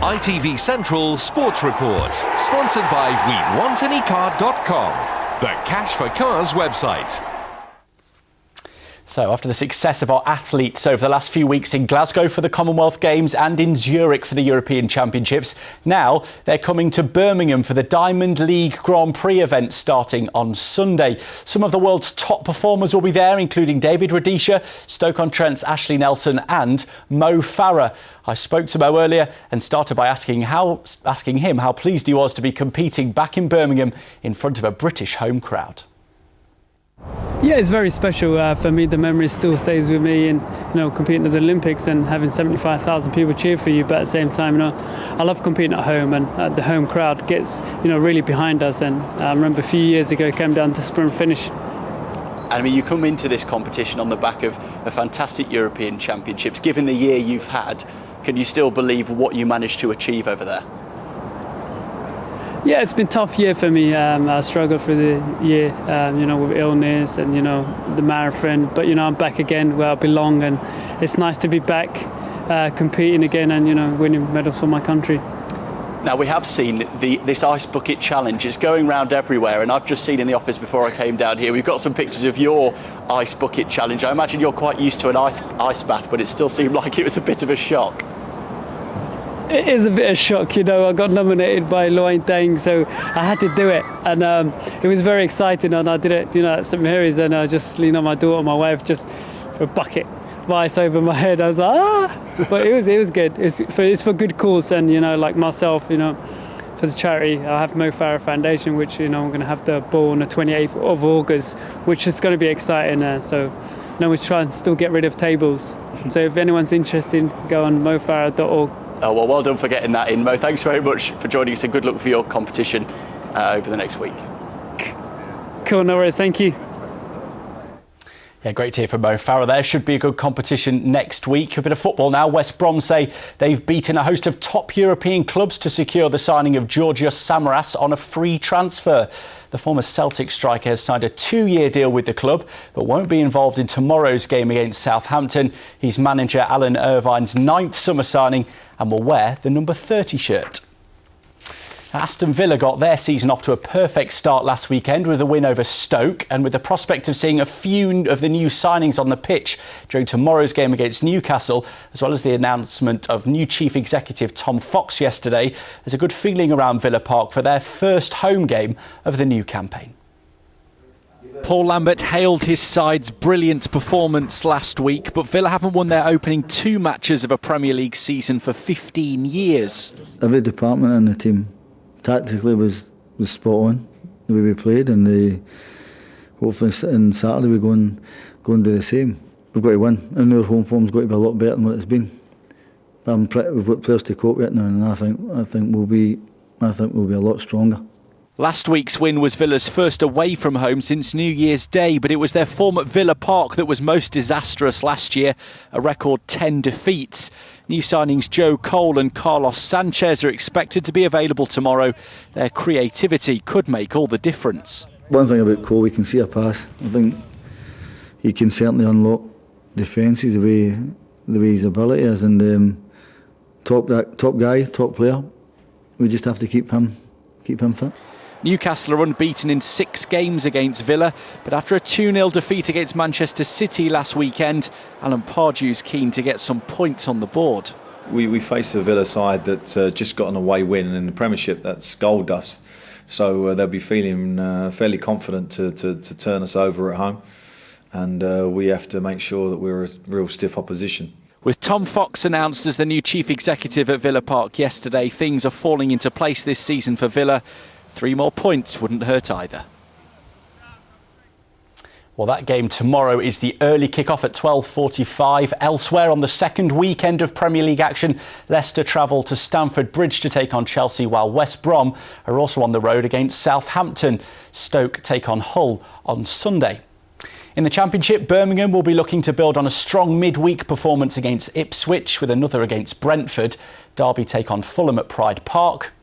ITV Central Sports Report, sponsored by WeWantAnyCar.com, the Cash for Cars website. So after the success of our athletes over the last few weeks in Glasgow for the Commonwealth Games and in Zurich for the European Championships, now they're coming to Birmingham for the Diamond League Grand Prix event starting on Sunday. Some of the world's top performers will be there, including David Rudisha, Stoke-on-Trent's Ashley Nelson and Mo Farah. I spoke to Mo earlier and started by asking him how pleased he was to be competing back in Birmingham in front of a British home crowd. Yeah, it's very special for me. The memory still stays with me, and competing at the Olympics and having 75,000 people cheer for you. But at the same time, I love competing at home, and the home crowd gets really behind us. And I remember a few years ago, came down to sprint finish. I mean, you come into this competition on the back of a fantastic European Championships. Given the year you've had, can you still believe what you managed to achieve over there? Yeah, it's been a tough year for me. I struggled through the year, with illness and, the marathon. But, I'm back again where I belong, and it's nice to be back competing again and, winning medals for my country. Now, we have seen this ice bucket challenge. It's going round everywhere, and I've just seen in the office before I came down here, we've got some pictures of your ice bucket challenge. I imagine you're quite used to an ice bath, but it still seemed like it was a bit of a shock. It is a bit of a shock, I got nominated by Loine Dang, so I had to do it, and it was very exciting, and I did it, at St Mary's, and I just leaned on my daughter, my wife, just for a bucket of ice over my head. I was like, ah! But it was good. It's for good cause, and like myself, for the charity, I have Mo Farah Foundation, which I'm going to have the ball on the 28th of August, which is going to be exciting. So we're trying to still get rid of tables. So if anyone's interested, go on mofarah.org. Oh, well done for getting that in, Mo. Thanks very much for joining us, and good luck for your competition over the next week. Cool, no worries. Thank you. Yeah, great to hear from Mo Farah there. Should be a good competition next week. A bit of football now. West Brom say they've beaten a host of top European clubs to secure the signing of Georgios Samaras on a free transfer. The former Celtic striker has signed a 2-year deal with the club, but won't be involved in tomorrow's game against Southampton. He's manager Alan Irvine's 9th summer signing and will wear the number 30 shirt. Aston Villa got their season off to a perfect start last weekend with a win over Stoke, and with the prospect of seeing a few of the new signings on the pitch during tomorrow's game against Newcastle, as well as the announcement of new Chief Executive Tom Fox yesterday, there's a good feeling around Villa Park for their first home game of the new campaign. Paul Lambert hailed his side's brilliant performance last week, but Villa haven't won their opening 2 matches of a Premier League season for 15 years. Every department in the team tactically was spot on the way we played, and hopefully on Saturday we go and do the same. We've got to win, and our home form's got to be a lot better than what it's been. But we've got players to cope with now, and I think we'll be a lot stronger. Last week's win was Villa's first away from home since New Year's Day, but it was their form at Villa Park that was most disastrous last year, a record 10 defeats. New signings Joe Cole and Carlos Sanchez are expected to be available tomorrow. Their creativity could make all the difference. One thing about Cole, we can see a pass. I think he can certainly unlock defences the way his ability is, and top guy, top player. We just have to keep him fit. Newcastle are unbeaten in 6 games against Villa, but after a 2-0 defeat against Manchester City last weekend, Alan Pardew's keen to get some points on the board. We faced a Villa side that just got an away win, and in the Premiership that's gold dust. So they'll be feeling fairly confident to turn us over at home, and we have to make sure that we're a real stiff opposition. With Tom Fox announced as the new chief executive at Villa Park yesterday, things are falling into place this season for Villa. 3 more points wouldn't hurt either. Well, that game tomorrow is the early kick-off at 12:45. Elsewhere on the second weekend of Premier League action, Leicester travel to Stamford Bridge to take on Chelsea, while West Brom are also on the road against Southampton. Stoke take on Hull on Sunday. In the Championship, Birmingham will be looking to build on a strong midweek performance against Ipswich, with another against Brentford. Derby take on Fulham at Pride Park.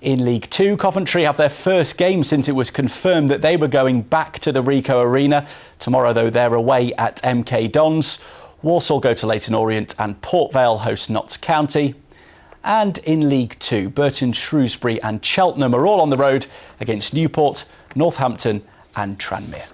In League 2, Coventry have their first game since it was confirmed that they were going back to the Ricoh Arena. Tomorrow, though, they're away at MK Dons. Walsall go to Leyton Orient and Port Vale host Notts County. And in League Two, Burton, Shrewsbury and Cheltenham are all on the road against Newport, Northampton and Tranmere.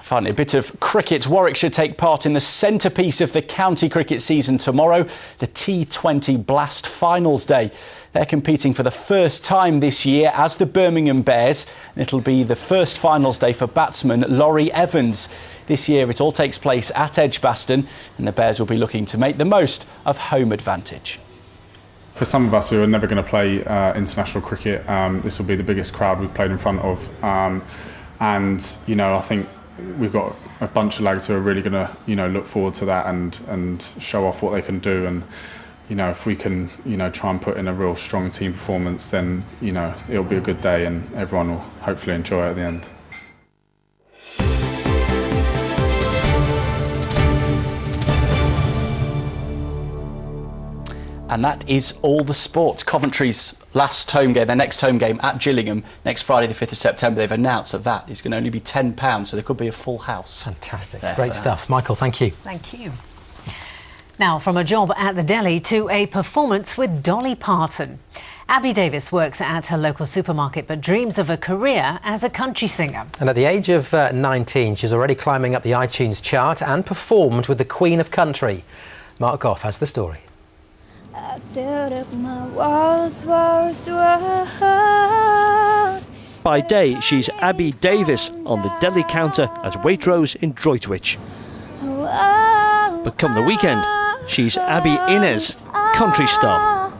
Finally, a bit of cricket. Warwickshire take part in the centrepiece of the county cricket season tomorrow, the T20 Blast Finals Day. They're competing for the first time this year as the Birmingham Bears, and it'll be the first finals day for batsman Laurie Evans. This year it all takes place at Edgbaston, and the Bears will be looking to make the most of home advantage. For some of us who are never going to play international cricket, this will be the biggest crowd we've played in front of. And, you know, I think we've got a bunch of lads who are really going to, you know, look forward to that and show off what they can do. And, you know, if we can, you know, try and put in a real strong team performance, then, you know, it'll be a good day and everyone will hopefully enjoy it at the end. And that is all the sport. Coventry's last home game, their next home game at Gillingham next Friday the 5th of September, they've announced that is going to only be £10, so there could be a full house. Fantastic. Great stuff. Michael, thank you. Thank you. Now, from a job at the deli to a performance with Dolly Parton. Abby Davis works at her local supermarket but dreams of a career as a country singer. And at the age of 19, she's already climbing up the iTunes chart and performed with the Queen of Country. Mark Goff has the story. I filled up my walls. By day, she's Abby Davis on the deli counter at Waitrose in Droitwich. But come the weekend, she's Abby Inez, country star.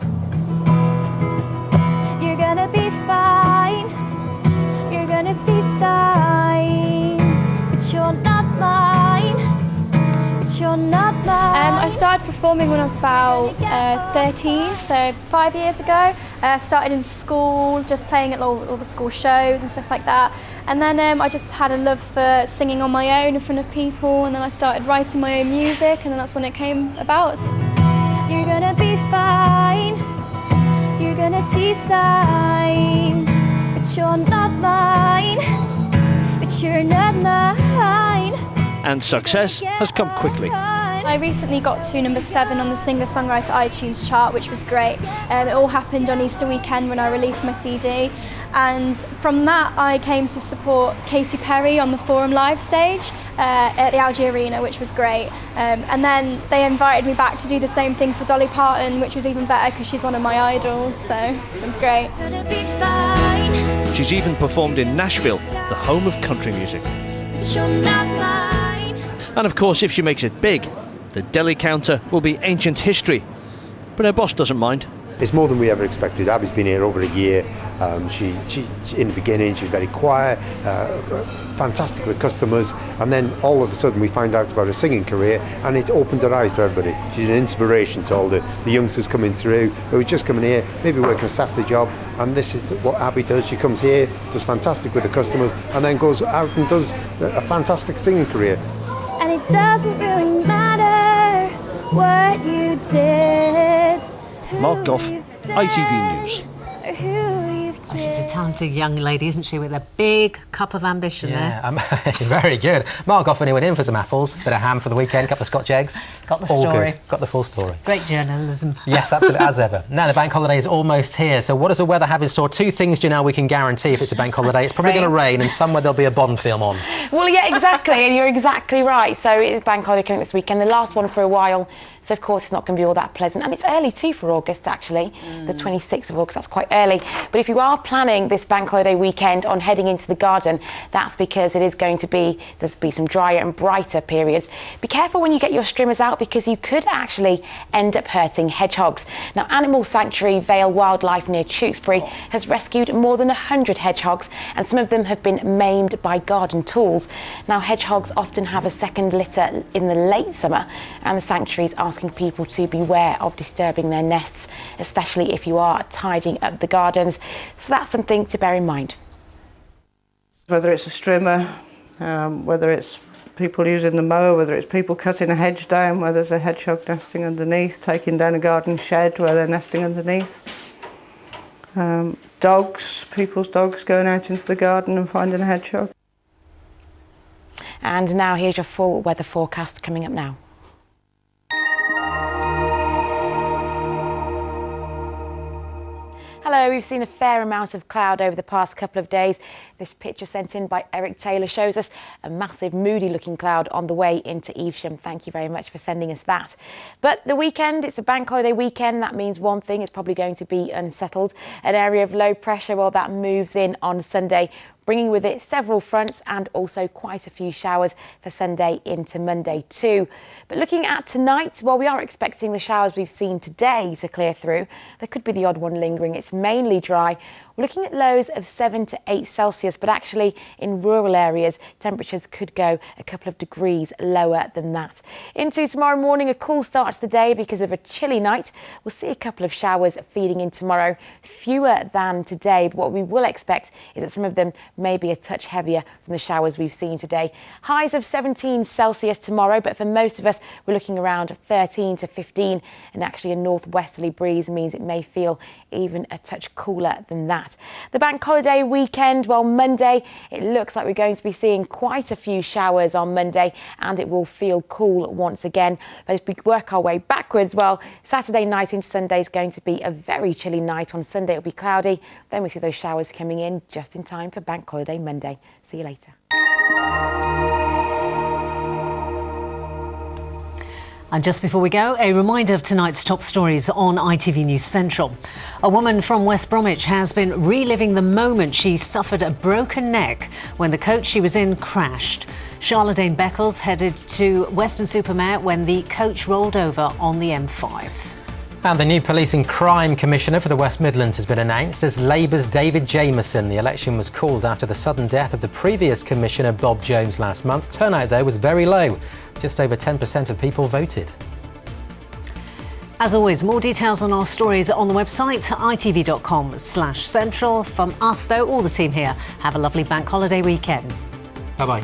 You're gonna be fine. You're gonna see signs, but you're not mine. You're not mine. I started performing when I was about 13, so 5 years ago. I started in school, just playing at all the school shows and stuff like that. And then I just had a love for singing on my own in front of people, and then I started writing my own music, and then that's when it came about. You're gonna be fine, you're gonna see signs, but you're not mine, but you're not mine. And success has come quickly. I recently got to number 7 on the singer-songwriter iTunes chart, which was great. It all happened on Easter weekend when I released my CD. And from that, I came to support Katy Perry on the Forum Live stage at the Algae Arena, which was great. And then they invited me back to do the same thing for Dolly Parton, which was even better because she's one of my idols, so it was great. She's even performed in Nashville, the home of country music. And of course, if she makes it big, the deli counter will be ancient history. But her boss doesn't mind. It's more than we ever expected. Abby's been here over a year. She's in the beginning, she was very quiet, fantastic with customers, and then all of a sudden we find out about her singing career, and it's opened her eyes to everybody. She's an inspiration to all the youngsters coming through who are just coming here, maybe working a Saturday job, and this is what Abby does. She comes here, does fantastic with the customers, and then goes out and does a fantastic singing career. And it doesn't really matter what you did. Mark Goff, ITV News. Oh, she's a talented young lady, isn't she, with a big cup of ambition there. Very good. Mark Goff only went in for some apples, bit of ham for the weekend, couple of Scotch eggs. Got the All story. Good. Got the full story. Great journalism. Yes, absolutely, as ever. Now the bank holiday is almost here, so what does the weather have in store? 2 things, Janelle, we can guarantee if it's a bank holiday. It's probably going to rain, and somewhere there'll be a Bond film on. Well, yeah, exactly, and you're exactly right. So it is bank holiday coming this weekend, the last one for a while. So, of course, it's not going to be all that pleasant. And it's early, too, for August, actually. The 26th of August, that's quite early. But if you are planning this bank holiday weekend on heading into the garden, that's because it is going to be, there's be some drier and brighter periods. Be careful when you get your streamers out because you could actually end up hurting hedgehogs. Now, Animal Sanctuary Vale Wildlife near Tewkesbury has rescued more than 100 hedgehogs, and some of them have been maimed by garden tools. Now, hedgehogs often have a second litter in the late summer, and the sanctuaries asking people to beware of disturbing their nests, especially if you are tidying up the gardens. So that's something to bear in mind. Whether it's a strimmer, whether it's people using the mower, whether it's people cutting a hedge down where there's a hedgehog nesting underneath, taking down a garden shed where they're nesting underneath. Dogs, people's dogs going out into the garden and finding a hedgehog. And now here's your full weather forecast coming up now. Hello, we've seen a fair amount of cloud over the past couple of days. This picture sent in by Eric Taylor shows us a massive moody looking cloud on the way into Evesham. Thank you very much for sending us that. But the weekend, it's a bank holiday weekend. That means one thing, it's probably going to be unsettled. An area of low pressure, well, that moves in on Sunday, bringing with it several fronts and also quite a few showers for Sunday into Monday too. But looking at tonight, well, we are expecting the showers we've seen today to clear through. There could be the odd one lingering. It's mainly dry. We're looking at lows of 7 to 8 Celsius, but actually in rural areas, temperatures could go a couple of degrees lower than that. Into tomorrow morning, a cool start to the day because of a chilly night. We'll see a couple of showers feeding in tomorrow, fewer than today. But what we will expect is that some of them may be a touch heavier than the showers we've seen today. Highs of 17 Celsius tomorrow, but for most of us, we're looking around 13 to 15. And actually a northwesterly breeze means it may feel even a touch cooler than that. The bank holiday weekend, well, Monday, it looks like we're going to be seeing quite a few showers on Monday and it will feel cool once again. But as we work our way backwards, well, Saturday night into Sunday is going to be a very chilly night. On Sunday, it'll be cloudy. Then we see those showers coming in just in time for bank holiday Monday. See you later. And just before we go, a reminder of tonight's top stories on ITV News Central. A woman from West Bromwich has been reliving the moment she suffered a broken neck when the coach she was in crashed. Charlotte Beckles headed to Weston-super-Mare when the coach rolled over on the M5. And the new Police and Crime Commissioner for the West Midlands has been announced as Labour's David Jameson. The election was called after the sudden death of the previous Commissioner, Bob Jones, last month. Turnout, though, was very low. Just over 10% of people voted. As always, more details on our stories on the website, itv.com/central. From us, though, all the team here, have a lovely bank holiday weekend. Bye-bye.